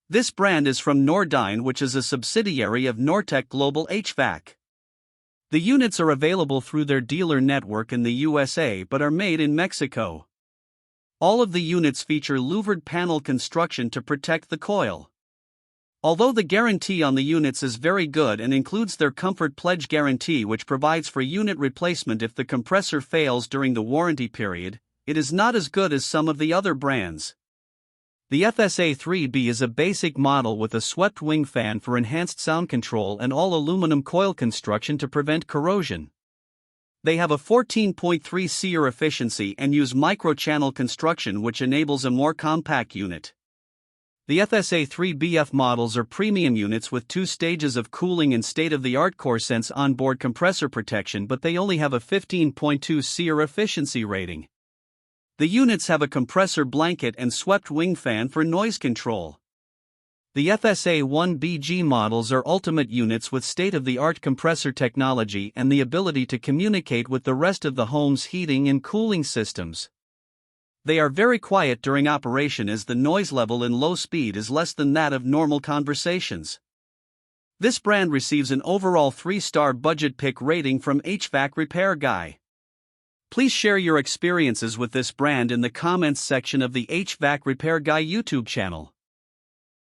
This brand is from Nordyne, which is a subsidiary of Nortech Global HVAC. The units are available through their dealer network in the USA but are made in Mexico. All of the units feature louvered panel construction to protect the coil. Although the guarantee on the units is very good and includes their Comfort Pledge guarantee, which provides for unit replacement if the compressor fails during the warranty period, it is not as good as some of the other brands. The FSA3BE is a basic model with a swept wing fan for enhanced sound control and all aluminum coil construction to prevent corrosion. They have a 14.3 SEER efficiency and use microchannel construction, which enables a more compact unit. The FSA3BF models are premium units with 2 stages of cooling and state-of-the-art CoreSense onboard compressor protection, but they only have a 15.2 SEER efficiency rating. The units have a compressor blanket and swept wing fan for noise control. The FSA1BG models are ultimate units with state-of-the-art compressor technology and the ability to communicate with the rest of the home's heating and cooling systems. They are very quiet during operation as the noise level in low speed is less than that of normal conversations. This brand receives an overall 3-star budget pick rating from HvacRepairGuy. Please share your experiences with this brand in the comments section of the HvacRepairGuy YouTube channel.